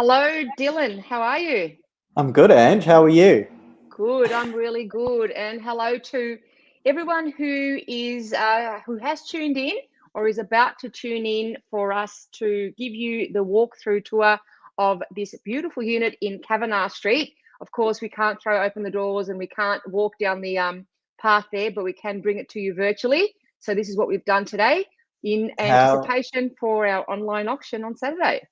Hello, Dylan. How are you? I'm good, Ange. How are you? Good. I'm really good. And hello to everyone who has tuned in or is about to tune in for us to give you the walkthrough tour of this beautiful unit in Cavanagh Street. Of course, we can't throw open the doors and we can't walk down the path there, but we can bring it to you virtually. So this is what we've done today in How anticipation for our online auction on Saturday.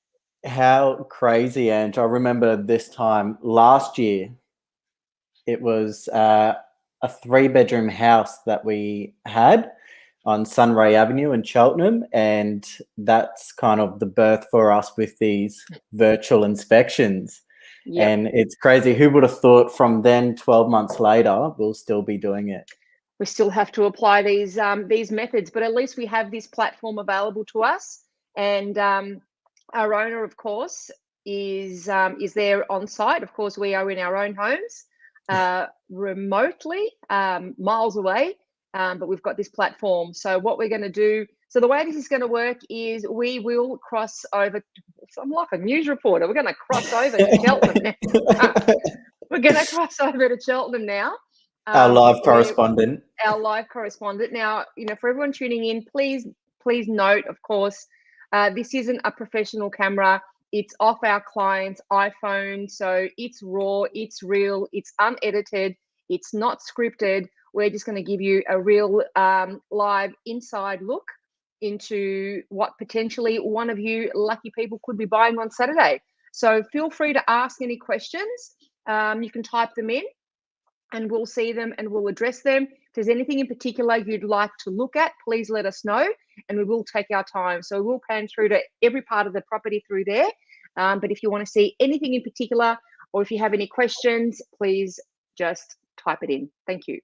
how crazy, Ange. I remember this time last year. It was a three-bedroom house that we had on Sunray Avenue in Cheltenham, and that's kind of the birth for us with these virtual inspections. Yep. And it's crazy. Who would have thought from then, 12 months later, we'll still be doing it? We still have to apply these methods, but at least we have this platform available to us. And our owner, of course, is there on site. Of course, we are in our own homes, remotely, miles away, but we've got this platform. So what we're going to do, so the way this is going to work is we will cross over. I'm like a news reporter. We're going to cross over to Cheltenham now. We're going to cross over to Cheltenham now. Our live correspondent. Our live correspondent. Now, for everyone tuning in, please note, of course, this isn't a professional camera. It's off our client's iPhone, so it's raw, it's real, it's unedited, it's not scripted. We're just going to give you a real live inside look into what potentially one of you lucky people could be buying on Saturday. So feel free to ask any questions. You can type them in, and we'll see them and we'll address them. If there's anything in particular you'd like to look at, please let us know and we will take our time. So we'll pan through to every part of the property through there. But if you want to see anything in particular, or if you have any questions, please just type it in. Thank you.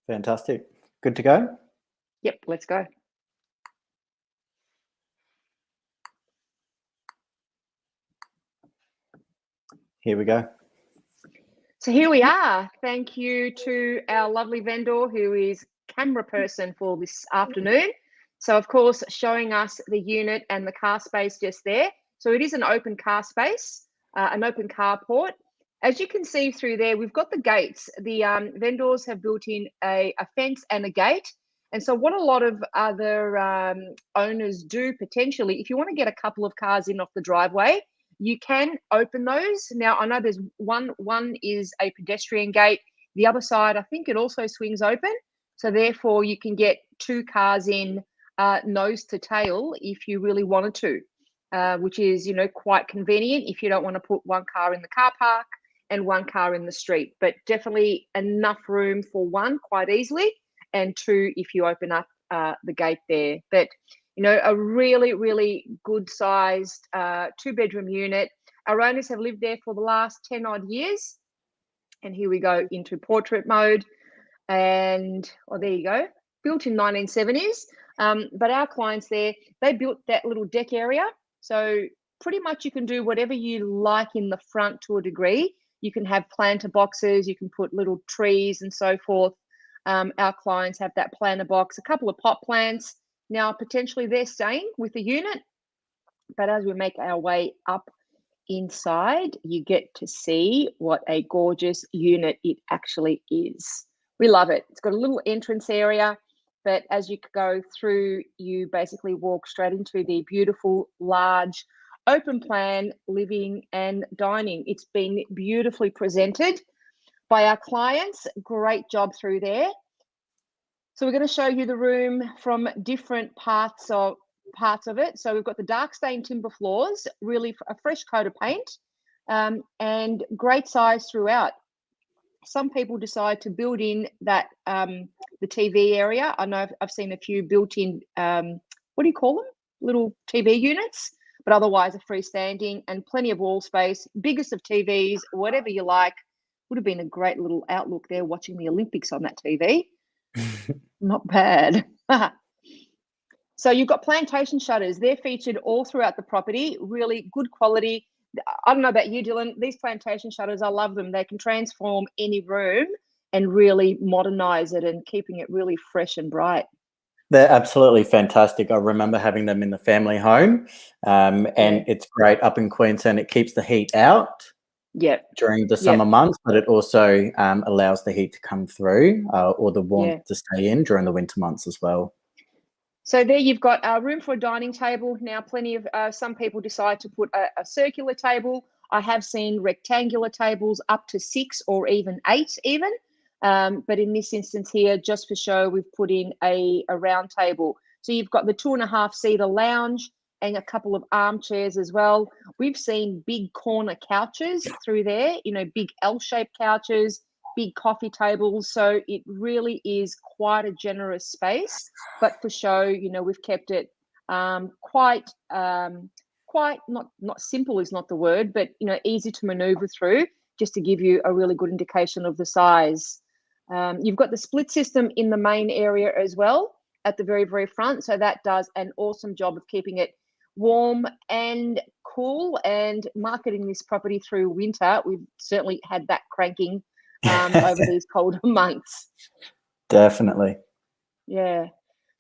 Fantastic. Good to go? Yep, let's go. Here we go. So here we are. Thank you to our lovely vendor who is camera person for this afternoon. So of course, showing us the unit and the car space just there. So it is an open car space, an open carport. As you can see through there, we've got the gates. The vendors have built in a fence and a gate. And so what a lot of other owners do potentially, if you want to get a couple of cars in off the driveway, you can open those. Now, I know there's one is a pedestrian gate. The other side, I think it also swings open. So therefore, you can get two cars in nose to tail if you really wanted to, which is, quite convenient if you don't want to put one car in the car park and one car in the street. But definitely enough room for one quite easily, and two if you open up the gate there. But a really, really good sized 2-bedroom unit. Our owners have lived there for the last 10 odd years. And here we go into portrait mode. And, there you go, built in 1970s. But our clients there, they built that little deck area. So pretty much you can do whatever you like in the front to a degree. You can have planter boxes, you can put little trees and so forth. Our clients have that planter box, a couple of pot plants. Now, potentially they're staying with the unit, but as we make our way up inside, you get to see what a gorgeous unit it actually is. We love it. It's got a little entrance area, but as you go through, you basically walk straight into the beautiful, large, open plan living and dining. It's been beautifully presented by our clients. Great job through there. So we're going to show you the room from different parts of it. So we've got the dark stained timber floors, really a fresh coat of paint, and great size throughout. Some people decide to build in that the TV area. I know I've seen a few built-in, what do you call them? Little TV units, but otherwise a freestanding and plenty of wall space, biggest of TVs, whatever you like. Would have been a great little outlook there watching the Olympics on that TV. Not bad. So you've got plantation shutters. They're featured all throughout the property, really good quality. I don't know about you, Dylan. These plantation shutters, I love them. They can transform any room and really modernize it and keeping it really fresh and bright. They're absolutely fantastic. I remember having them in the family home, and it's great up in Queensland. It keeps the heat out during the summer months, but it also allows the heat to come through or the warmth to stay in during the winter months as well. So there you've got room for a dining table. Now, plenty of some people decide to put a circular table. I have seen rectangular tables up to 6 or even 8 even. But in this instance here, just for show, we've put in a round table. So you've got the 2.5-seater lounge and a couple of armchairs as well. We've seen big corner couches through there, you know, big L-shaped couches, big coffee tables. So it really is quite a generous space. But for show, you know, we've kept it quite not simple is not the word, but, you know, easy to maneuver through, just to give you a really good indication of the size. You've got the split system in the main area as well at the very, very front. So that does an awesome job of keeping it warm and cool. And marketing this property through winter, we've certainly had that cranking over these colder months. Definitely. Yeah.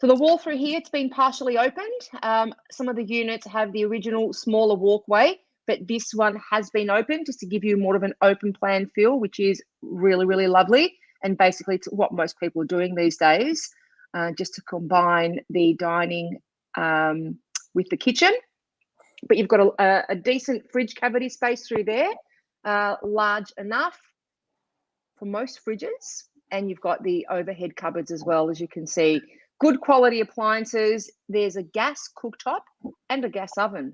So the wall through here, it's been partially opened. Some of the units have the original smaller walkway, but this one has been opened just to give you more of an open plan feel, which is really, really lovely. And basically it's what most people are doing these days, just to combine the dining with the kitchen. But you've got a decent fridge cavity space through there, large enough for most fridges. And you've got the overhead cupboards as well, as you can see. Good quality appliances. There's a gas cooktop and a gas oven,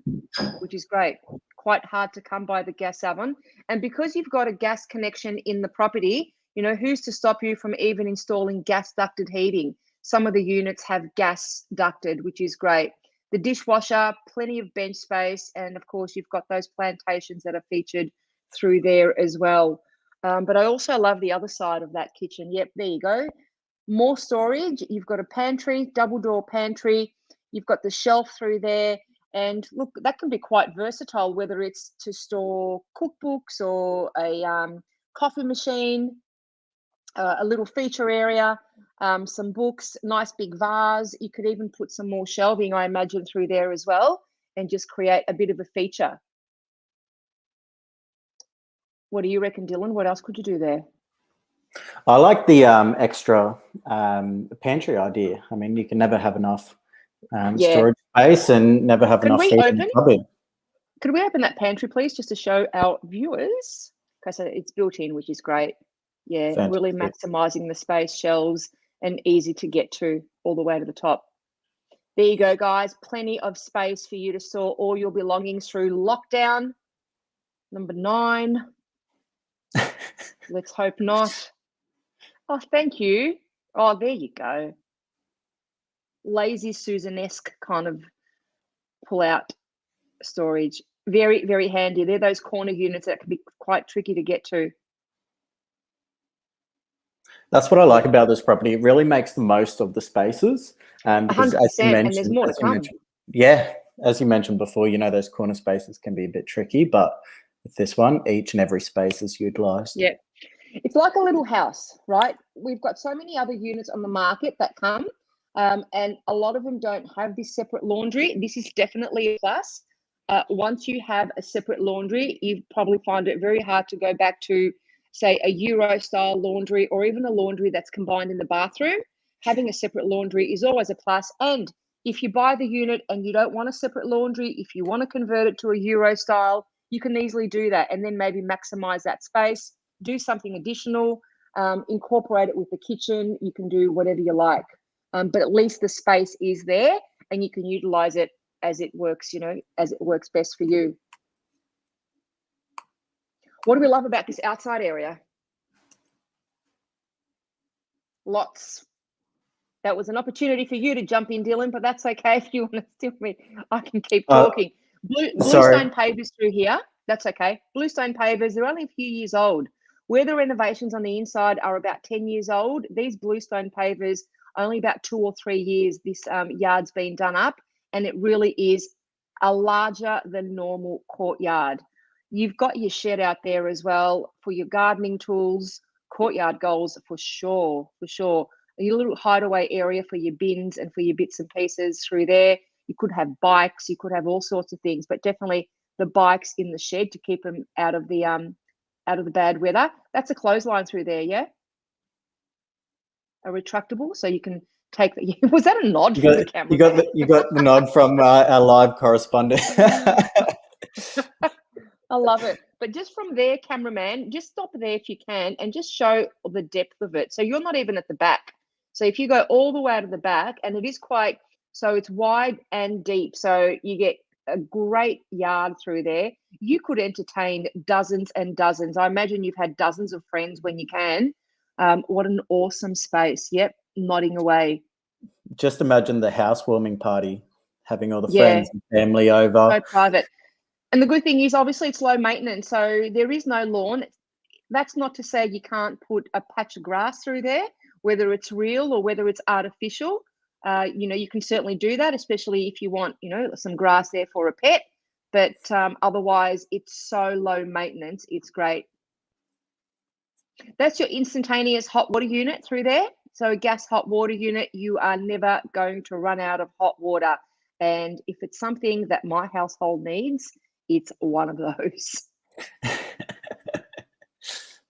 which is great. Quite hard to come by the gas oven. And because you've got a gas connection in the property, you know, who's to stop you from even installing gas ducted heating? Some of the units have gas ducted, which is great. The dishwasher, plenty of bench space. And of course, you've got those plantations that are featured through there as well. But I also love the other side of that kitchen. Yep, there you go. More storage. You've got a pantry, double door pantry. You've got the shelf through there. And look, that can be quite versatile, whether it's to store cookbooks or a coffee machine, a little feature area, some books, nice big vase. You could even put some more shelving, I imagine, through there as well, and just create a bit of a feature. What do you reckon, Dylan? What else could you do there? I like the extra pantry idea. I mean, you can never have enough storage space and never have enough food in the cupboard. Could we open that pantry, please, just to show our viewers? Because it's built in, which is great. Yeah, fantastic. Really maximising the space, shelves, and easy to get to all the way to the top. There you go, guys. Plenty of space for you to store all your belongings through lockdown. Number 9. Let's hope not. Oh, thank you. Oh, there you go. Lazy Susan-esque kind of pull-out storage. Very, very handy. They're those corner units that can be quite tricky to get to. That's what I like about this property. It really makes the most of the spaces. 100%, and there's more to come. Yeah, as you mentioned before, you know, those corner spaces can be a bit tricky, but with this one, each and every space is utilised. Yeah. It's like a little house, right? We've got so many other units on the market that come, and a lot of them don't have this separate laundry. This is definitely a plus. Once you have a separate laundry, you probably find it very hard to go back to, say, a Euro-style laundry or even a laundry that's combined in the bathroom. Having a separate laundry is always a plus. And if you buy the unit and you don't want a separate laundry, if you want to convert it to a Euro-style, you can easily do that and then maybe maximize that space, do something additional, incorporate it with the kitchen. You can do whatever you like, but at least the space is there and you can utilize it as it works, you know, as it works best for you. What do we love about this outside area? Lots. That was an opportunity for you to jump in, Dylan, but that's okay if you want to steal me. I can keep talking. Bluestone pavers through here. That's okay. Bluestone pavers, they're only a few years old. Where the renovations on the inside are about 10 years old, these bluestone pavers are only about 2 or 3 years this yard's been done up, and it really is a larger than normal courtyard. You've got your shed out there as well for your gardening tools, courtyard goals for sure, for sure. your little hideaway area for your bins and for your bits and pieces through there. You could have bikes, you could have all sorts of things, but definitely the bikes in the shed to keep them out of the bad weather. That's a clothesline through there, yeah? A retractable, so you can take the. Was that a nod from the camera? You got the nod from our live correspondent. I love it. But just from there, cameraman, just stop there if you can and just show the depth of it. So you're not even at the back. So if you go all the way to the back, and it is quite, so it's wide and deep. So you get a great yard through there. You could entertain dozens and dozens. I imagine you've had dozens of friends when you can. What an awesome space. Yep, nodding away. Just imagine the housewarming party, having all the Yeah. friends and family over. So private. And the good thing is, obviously, it's low maintenance, so there is no lawn. That's not to say you can't put a patch of grass through there, whether it's real or whether it's artificial. You can certainly do that, especially if you want, some grass there for a pet. But otherwise, it's so low maintenance. It's great. That's your instantaneous hot water unit through there. So a gas hot water unit, you are never going to run out of hot water. And if it's something that my household needs, it's one of those.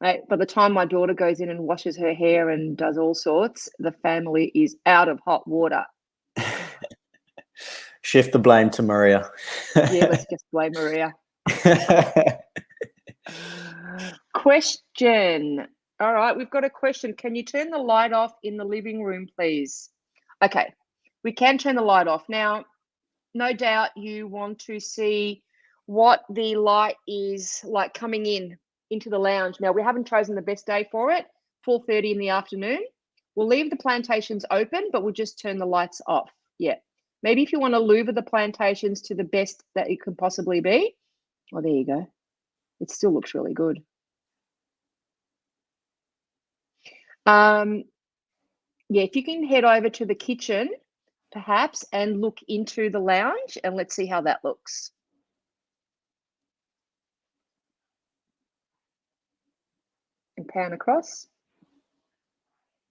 Right? By the time my daughter goes in and washes her hair and does all sorts, the family is out of hot water. Shift the blame to Maria. Yeah, let's just blame Maria. Question. All right, we've got a question. Can you turn the light off in the living room, please? Okay, we can turn the light off. Now, no doubt you want to see what the light is like coming into the lounge. Now, we haven't chosen the best day for it, 4:30 in the afternoon. We'll leave the plantations open, but we'll just turn the lights off. Yeah. Maybe if you want to louver the plantations to the best that it could possibly be. Oh, there you go. It still looks really good. Yeah, if you can head over to the kitchen, perhaps, and look into the lounge, and let's see how that looks. And pan across.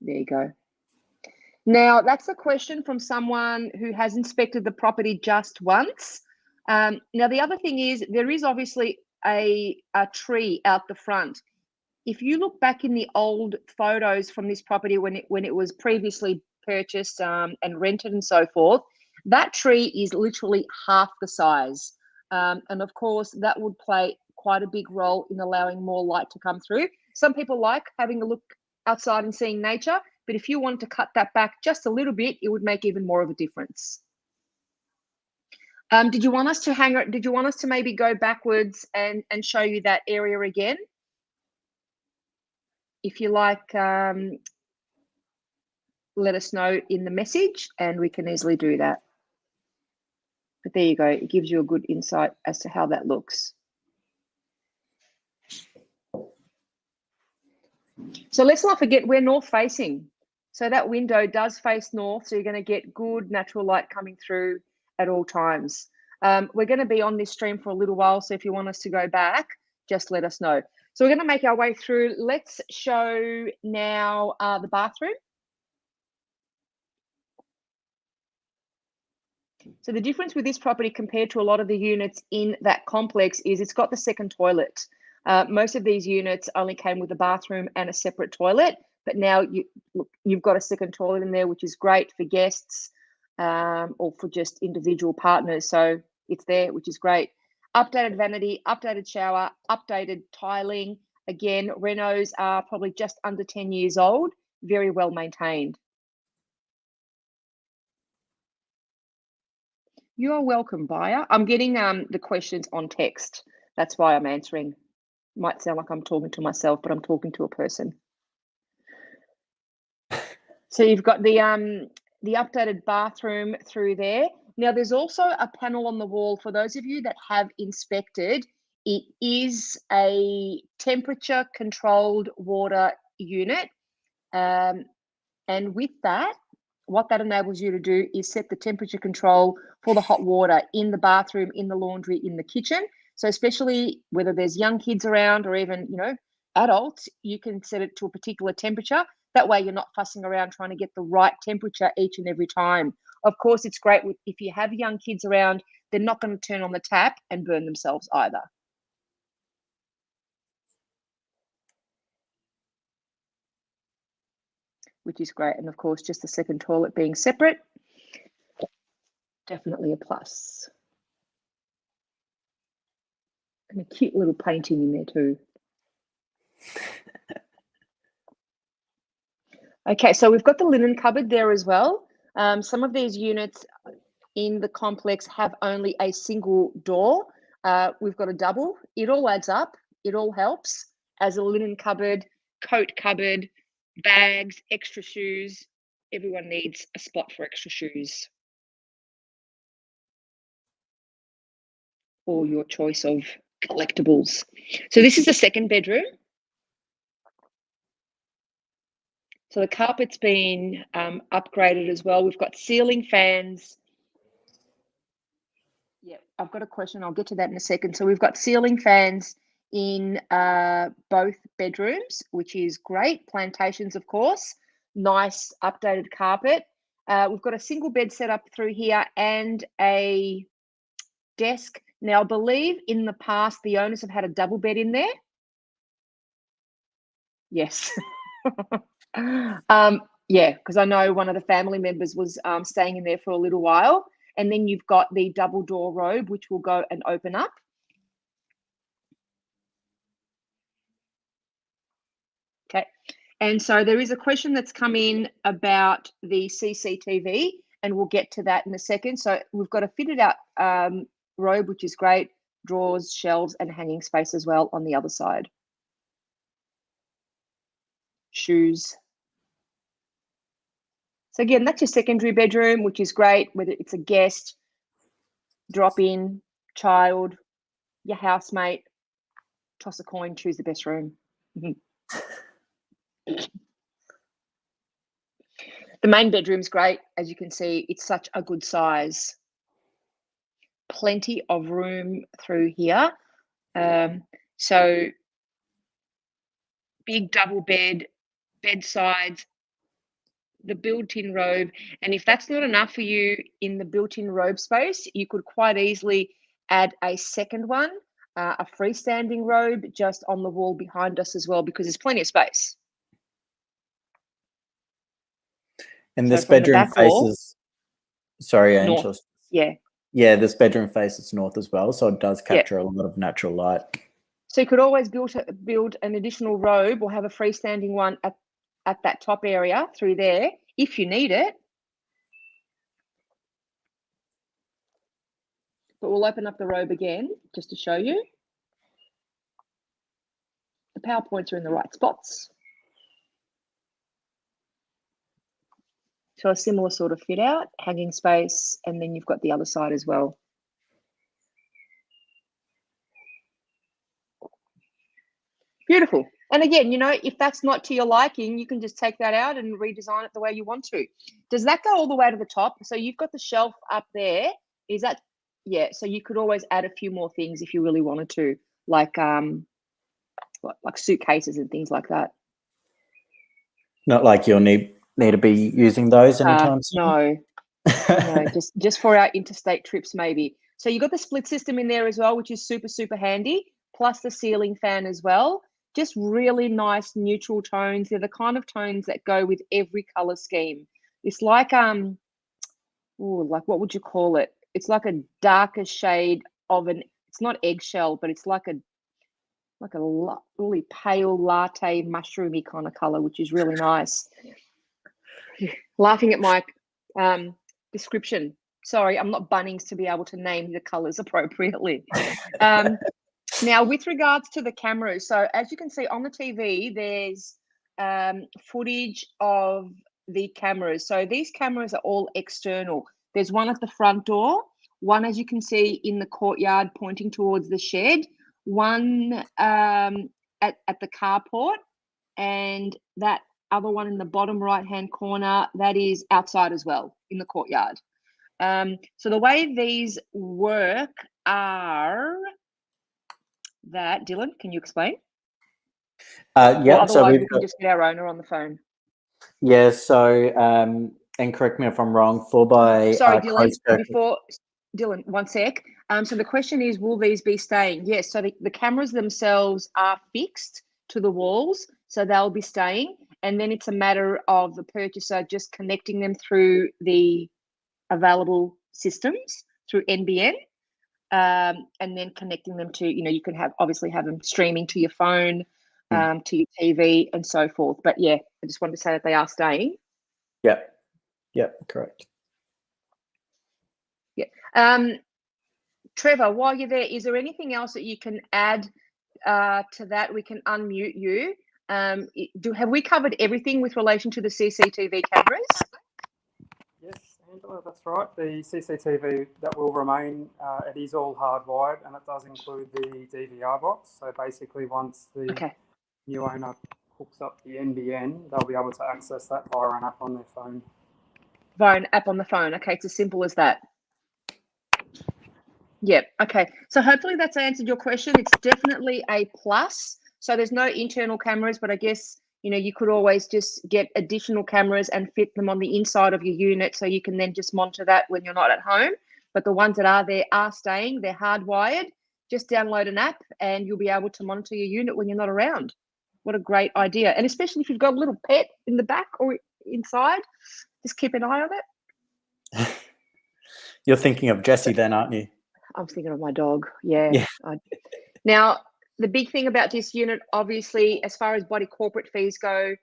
There you go. Now, that's a question from someone who has inspected the property just once. Now, the other thing is there is obviously a tree out the front. If you look back in the old photos from this property when it was previously purchased and rented and so forth, that tree is literally half the size. And of course, that would play quite a big role in allowing more light to come through. Some people like having a look outside and seeing nature, but if you wanted to cut that back just a little bit, it would make even more of a difference. Did you want us to did you want us to maybe go backwards and show you that area again? If you like, let us know in the message and we can easily do that. But there you go. It gives you a good insight as to how that looks. So let's not forget we're north facing. So that window does face north. So you're going to get good natural light coming through at all times. We're going to be on this stream for a little while. So if you want us to go back, just let us know. So we're going to make our way through. Let's show now the bathroom. So the difference with this property compared to a lot of the units in that complex is it's got the second toilet. Most of these units only came with a bathroom and a separate toilet, but now you've got a second toilet in there, which is great for guests or for just individual partners. So it's there, which is great. Updated vanity, updated shower, updated tiling. Again, renos are probably just under 10 years old, very well maintained. You are welcome, buyer. I'm getting the questions on text. That's why I'm answering. Might sound like I'm talking to myself, but I'm talking to a person. So you've got the updated bathroom through there. Now there's also a panel on the wall for those of you that have inspected. It is a temperature controlled water unit. And with that, what that enables you to do is set the temperature control for the hot water in the bathroom, in the laundry, in the kitchen. So especially whether there's young kids around or even, adults, you can set it to a particular temperature. That way you're not fussing around trying to get the right temperature each and every time. Of course, it's great if you have young kids around, they're not going to turn on the tap and burn themselves either. Which is great. And of course, just the second toilet being separate, definitely a plus. And a cute little painting in there too. Okay, so we've got the linen cupboard there as well. Some of these units in the complex have only a single door. We've got a double. It all adds up. It all helps as a linen cupboard, coat cupboard, bags, extra shoes. Everyone needs a spot for extra shoes. Or your choice of collectibles. So this is the second bedroom. So the carpet's been upgraded as well. We've got ceiling fans. Yeah, I've got a question. I'll get to that in a second. So we've got ceiling fans in both bedrooms, which is great. Plantations, of course. Nice updated carpet. We've got a single bed set up through here and a desk. Now, I believe in the past, the owners have had a double bed in there. Yes. Yeah, because I know one of the family members was staying in there for a little while. And then you've got the double door robe, which will go and open up. Okay. And so there is a question that's come in about the CCTV, and we'll get to that in a second. So we've got a fitted out robe, which is great, drawers, shelves, and hanging space as well on the other side. Shoes. So again, that's your secondary bedroom, which is great, whether it's a guest, drop-in, child, your housemate, toss a coin, choose the best room. The main bedroom's great. As you can see, it's such a good size. Plenty of room through here. So big double bed, bedsides, the built-in robe. And if that's not enough for you in the built-in robe space, you could quite easily add a second one, a freestanding robe just on the wall behind us as well, because there's plenty of space. And so this bedroom faces, sorry, Angel. North. Yeah. Yeah, this bedroom faces north as well, so it does capture a lot of natural light. So you could always build an additional robe or have a freestanding one at that top area through there if you need it. But we'll open up the robe again just to show you. The PowerPoints are in the right spots. So a similar sort of fit out, hanging space, and then you've got the other side as well. Beautiful. And again, you know, if that's not to your liking, you can just take that out and redesign it the way you want to. Does that go all the way to the top? So you've got the shelf up there. Is that, yeah, so you could always add a few more things if you really wanted to, like suitcases and things like that. Not like you'll need to be using those anytime soon? No, no, just for our interstate trips maybe. So you've got the split system in there as well, which is super, super handy, plus the ceiling fan as well. Just really nice neutral tones. They're the kind of tones that go with every color scheme. It's like like what would you call it? It's like a darker shade of it's not eggshell, but it's like a really pale latte mushroomy kind of color, which is really nice. Laughing at my description. Sorry, I'm not Bunnings to be able to name the colors appropriately. Now, with regards to the cameras, so as you can see on the TV, there's footage of the cameras. So these cameras are all external. There's one at the front door, one, as you can see, in the courtyard pointing towards the shed, one at the carport, and that other one in the bottom right-hand corner, that is outside as well in the courtyard. So the way these work are that, Dylan, can you explain? Yeah. Or otherwise, we can just get our owner on the phone. Yeah, so, and correct me if I'm wrong, 4 by Sorry, Dylan, closed curtain. before Dylan, one sec. So the question is, will these be staying? Yes. So the cameras themselves are fixed to the walls, so they'll be staying. And then it's a matter of the purchaser just connecting them through the available systems through NBN, and then connecting them to, you can obviously have them streaming to your phone, to your TV and so forth. But yeah, I just wanted to say that they are staying. Yep. Yep, correct. Yeah. Trevor, while you're there, is there anything else that you can add to that? We can unmute you. Have we covered everything with relation to the CCTV cameras? Yes, Angela, that's right. The CCTV that will remain, it is all hardwired, and it does include the DVR box. So basically, once the new owner hooks up the NBN, they'll be able to access that via an app on their phone. Via an app on the phone. Okay, it's as simple as that. Yep. Okay. So hopefully that's answered your question. It's definitely a plus. So there's no internal cameras, but I guess, you could always just get additional cameras and fit them on the inside of your unit, so you can then just monitor that when you're not at home. But the ones that are there are staying. They're hardwired. Just download an app and you'll be able to monitor your unit when you're not around. What a great idea. And especially if you've got a little pet in the back or inside, just keep an eye on it. You're thinking of Jessie then, aren't you? I'm thinking of my dog. Yeah. Now, the big thing about this unit, obviously, as far as body corporate fees go,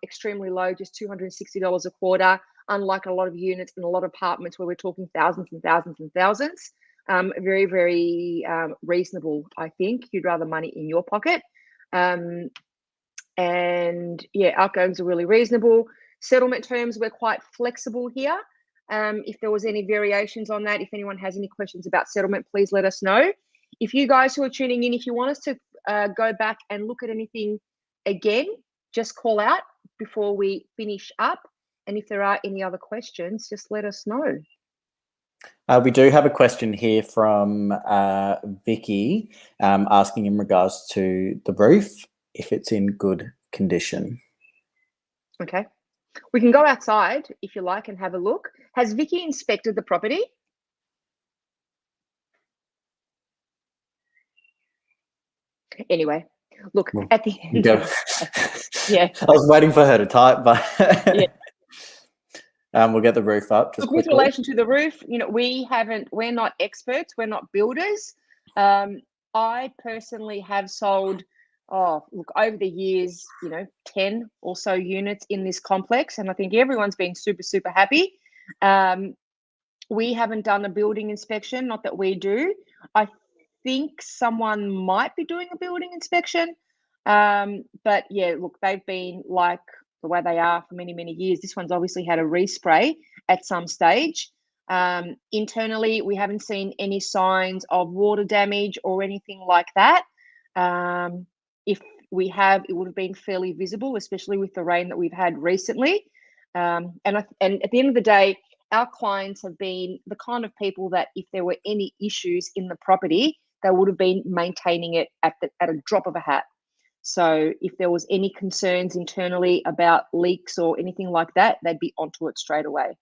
extremely low, just $260 a quarter, unlike a lot of units and a lot of apartments where we're talking thousands and thousands and thousands. Very, very reasonable, I think. You'd rather money in your pocket. And yeah, outgoings are really reasonable. Settlement terms, we're quite flexible here. If there was any variations on that, if anyone has any questions about settlement, please let us know. If you guys who are tuning in, if you want us to go back and look at anything again, just call out before we finish up. And if there are any other questions, just let us know. We do have a question here from Vicky, asking in regards to the roof, if it's in good condition. Okay. We can go outside if you like and have a look. Has Vicky inspected the property? Anyway, look, at the end of yeah. I was waiting for her to type, but yeah. We'll get the roof up just with quickly. relation to the roof, we're not experts, we're not builders. I personally have sold over the years, 10 or so units in this complex, and I think everyone's been super, super happy. We haven't done a building inspection, not that we do. I think someone might be doing a building inspection. But yeah, look, they've been like the way they are for many, many years. This one's obviously had a respray at some stage. Internally, we haven't seen any signs of water damage or anything like that. If we have, it would have been fairly visible, especially with the rain that we've had recently. And at the end of the day, our clients have been the kind of people that if there were any issues in the property, they would have been maintaining it at a drop of a hat. So if there was any concerns internally about leaks or anything like that, they'd be onto it straight away.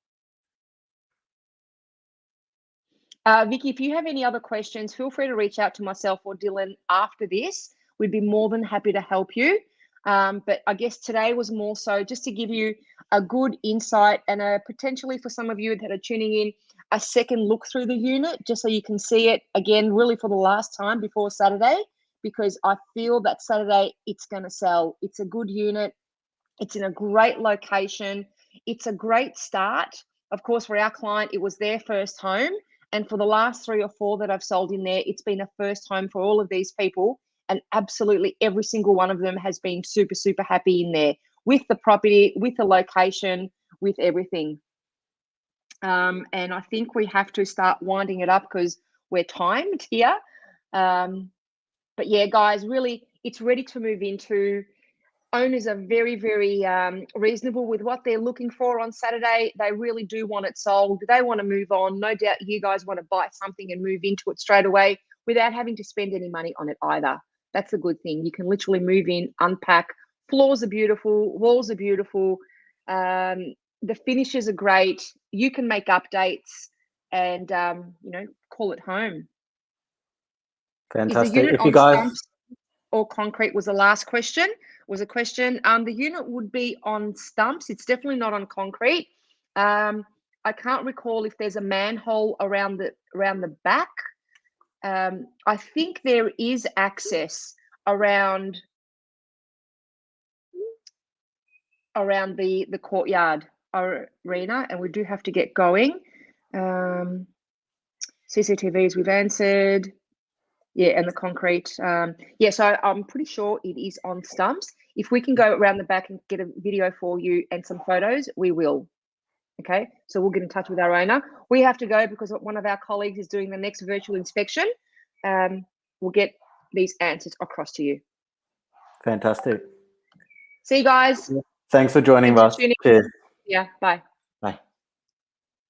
Vicky, if you have any other questions, feel free to reach out to myself or Dylan after this. We'd be more than happy to help you. But I guess today was more so just to give you a good insight and potentially for some of you that are tuning in, a second look through the unit, just so you can see it again, really for the last time before Saturday, because I feel that Saturday it's going to sell. It's a good unit. It's in a great location. It's a great start. Of course, for our client, it was their first home. And for the last 3 or 4 that I've sold in there, it's been a first home for all of these people. And absolutely every single one of them has been super, super happy in there with the property, with the location, with everything. And I think we have to start winding it up because we're timed here. But yeah, guys, really, it's ready to move into. Owners are very, very reasonable with what they're looking for on Saturday. They really do want it sold. They want to move on. No doubt you guys want to buy something and move into it straight away without having to spend any money on it either. That's a good thing. You can literally move in, unpack. Floors are beautiful. Walls are beautiful. The finishes are great. You can make updates and, call it home. Fantastic. Is the unit If you on guys... stumps or concrete was the last question. The unit would be on stumps. It's definitely not on concrete. I can't recall if there's a manhole around the back. I think there is access around the courtyard arena, and we do have to get going. CCTVs we've answered. Yeah, and the concrete. So I'm pretty sure it is on stumps. If we can go around the back and get a video for you and some photos, we will. Okay, so we'll get in touch with our owner. We have to go because one of our colleagues is doing the next virtual inspection. We'll get these answers across to you. Fantastic. See you guys. Thanks for joining us. Cheers. Yeah, bye.